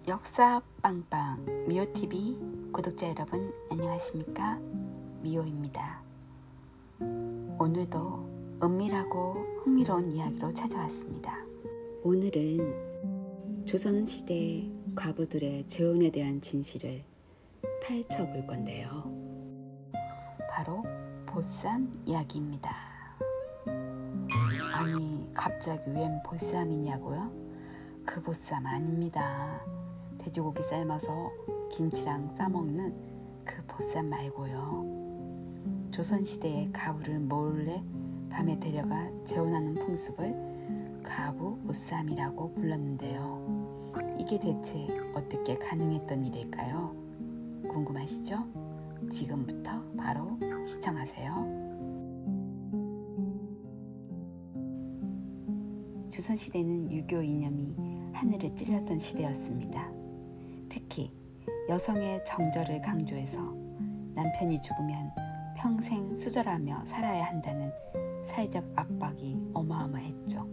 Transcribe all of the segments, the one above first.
역사 빵빵 미호TV 구독자 여러분 안녕하십니까? 미호입니다. 오늘도 은밀하고 흥미로운 이야기로 찾아왔습니다. 오늘은 조선시대 과부들의 재혼에 대한 진실을 파헤쳐 볼 건데요. 바로 보쌈 이야기입니다. 아니 갑자기 웬 보쌈이냐고요? 그 보쌈 아닙니다. 돼지고기 삶아서 김치랑 싸먹는 그 보쌈 말고요. 조선시대의 가부를 몰래 밤에 데려가 재혼하는 풍습을 가부 보쌈이라고 불렀는데요. 이게 대체 어떻게 가능했던 일일까요? 궁금하시죠? 지금부터 바로 시청하세요. 조선시대는 유교 이념이 하늘을 찔렀던 시대였습니다. 특히 여성의 정절을 강조해서 남편이 죽으면 평생 수절하며 살아야 한다는 사회적 압박이 어마어마했죠.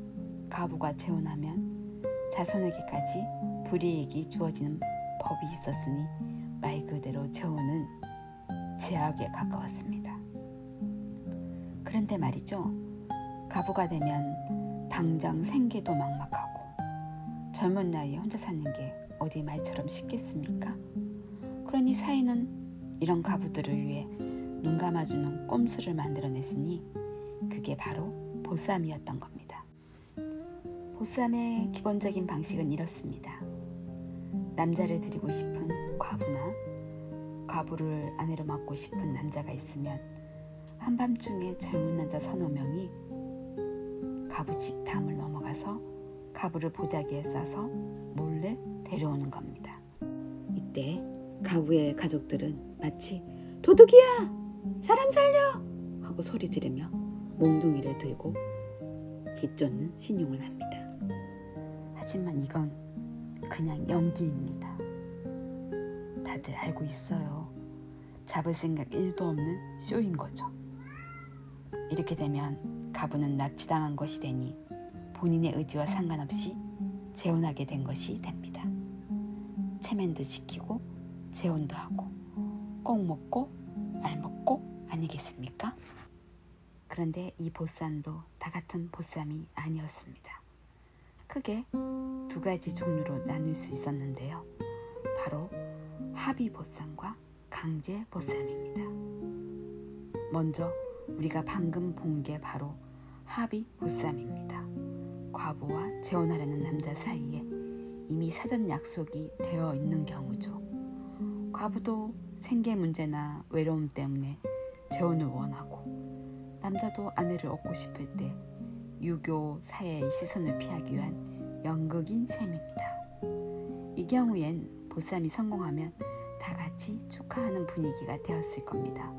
가부가 재혼하면 자손에게까지 불이익이 주어지는 법이 있었으니 말 그대로 재혼은 제약에 가까웠습니다. 그런데 말이죠. 가부가 되면 당장 생계도 막막하고 젊은 나이에 혼자 사는 게 어디 말처럼 쉽겠습니까? 그러니 사회는 이런 가부들을 위해 눈 감아주는 꼼수를 만들어냈으니 그게 바로 보쌈이었던 겁니다. 보쌈의 기본적인 방식은 이렇습니다. 남자를 드리고 싶은 과부나 과부를 아내로 맡고 싶은 남자가 있으면 한밤중에 젊은 남자 서너 명이 가부 집 담을 넘어가서 가부를 보자기에 싸서 몰래 데려오는 겁니다. 이때 가부의 가족들은 마치 도둑이야! 사람 살려! 하고 소리 지르며 몽둥이를 들고 뒤쫓는 신용을 합니다. 하지만 이건 그냥 연기입니다. 다들 알고 있어요. 잡을 생각 1도 없는 쇼인 거죠. 이렇게 되면 가부는 납치당한 것이 되니 본인의 의지와 상관없이 재혼하게 된 것이 됩니다. 체면도 지키고 재혼도 하고 꼭 먹고 말 먹고 아니겠습니까? 그런데 이 보쌈도 다 같은 보쌈이 아니었습니다. 크게 두 가지 종류로 나눌 수 있었는데요. 바로 합의 보쌈과 강제 보쌈입니다. 먼저 우리가 방금 본 게 바로 합의 보쌈입니다. 과부와 재혼하려는 남자 사이에 이미 사전 약속이 되어 있는 경우죠. 과부도 생계 문제나 외로움 때문에 재혼을 원하고 남자도 아내를 얻고 싶을 때 유교 사회의 시선을 피하기 위한 연극인 셈입니다. 이 경우엔 보쌈이 성공하면 다 같이 축하하는 분위기가 되었을 겁니다.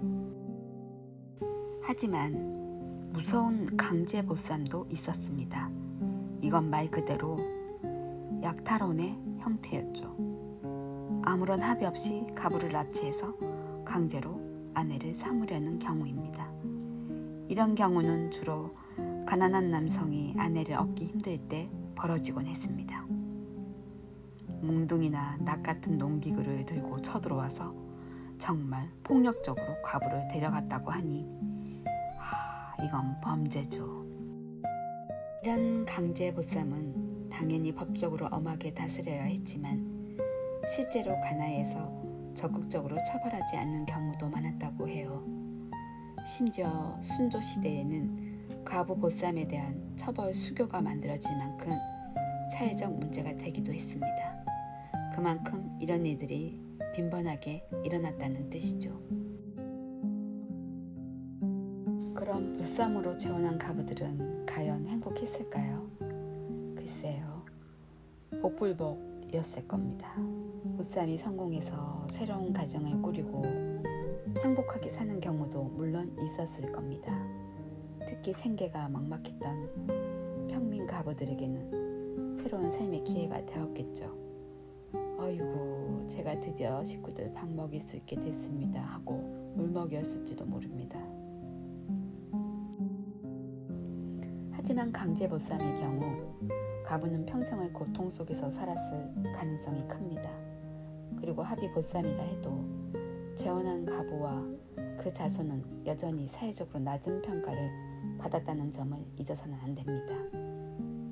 하지만 무서운 강제 보쌈도 있었습니다. 이건 말 그대로 약탈혼의 형태였죠. 아무런 합의 없이 가부를 납치해서 강제로 아내를 삼으려는 경우입니다. 이런 경우는 주로 가난한 남성이 아내를 얻기 힘들 때 벌어지곤 했습니다. 몽둥이나 낫 같은 농기구를 들고 쳐들어와서 정말 폭력적으로 가부를 데려갔다고 하니 이건 범죄죠. 이런 강제 보쌈은 당연히 법적으로 엄하게 다스려야 했지만 실제로 가나에서 적극적으로 처벌하지 않는 경우도 많았다고 해요. 심지어 순조 시대에는 과부 보쌈에 대한 처벌 수교가 만들어질 만큼 사회적 문제가 되기도 했습니다. 그만큼 이런 일들이 빈번하게 일어났다는 뜻이죠. 그럼 보쌈으로 재혼한 가부들은 과연 행복했을까요? 글쎄요. 복불복이었을 겁니다. 보쌈이 성공해서 새로운 가정을 꾸리고 행복하게 사는 경우도 물론 있었을 겁니다. 특히 생계가 막막했던 평민 가부들에게는 새로운 삶의 기회가 되었겠죠. 어이구, 제가 드디어 식구들 밥 먹일 수 있게 됐습니다 하고 울먹이었을지도 모릅니다. 하지만 강제 보쌈의 경우 가부는 평생을 고통 속에서 살았을 가능성이 큽니다. 그리고 합의 보쌈이라 해도 재혼한 가부와 그 자손은 여전히 사회적으로 낮은 평가를 받았다는 점을 잊어서는 안 됩니다.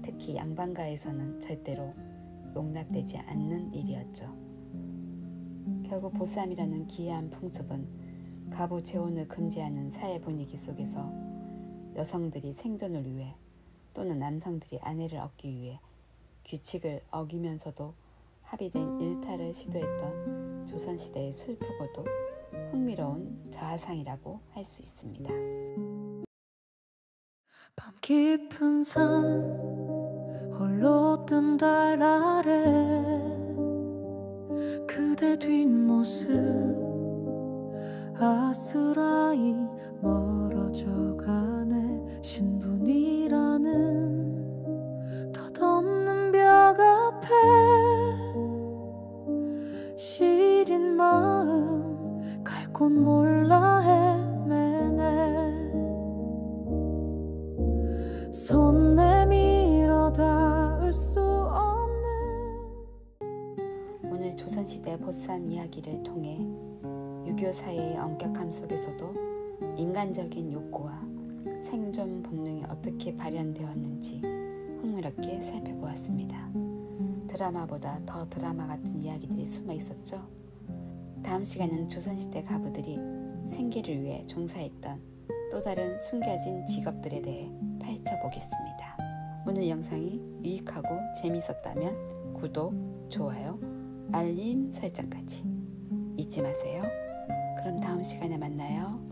특히 양반가에서는 절대로 용납되지 않는 일이었죠. 결국 보쌈이라는 기이한 풍습은 가부 재혼을 금지하는 사회 분위기 속에서 여성들이 생존을 위해 또는 남성들이 아내를 얻기 위해 규칙을 어기면서도 합의된 일탈을 시도했던 조선시대의 슬프고도 흥미로운 저하상이라고 할 수 있습니다. 밤 깊은 산 홀로 뜬 달 아래 그대 뒷모습 아스라이 멀어져가네. 신분이라는 덧없는 벽 앞에 시린 마음 갈 곳 몰라 헤매네. 손 내밀어 닿을 수 없는. 오늘 조선시대 보쌈 이야기를 통해 유교 사회의 엄격함 속에서도 인간적인 욕구와 생존 본능이 어떻게 발현되었는지 흥미롭게 살펴보았습니다. 드라마보다 더 드라마 같은 이야기들이 숨어 있었죠. 다음 시간은 조선시대 가부들이 생계를 위해 종사했던 또 다른 숨겨진 직업들에 대해 파헤쳐보겠습니다. 오늘 영상이 유익하고 재밌었다면 구독, 좋아요, 알림 설정까지 잊지 마세요. 그럼 다음 시간에 만나요.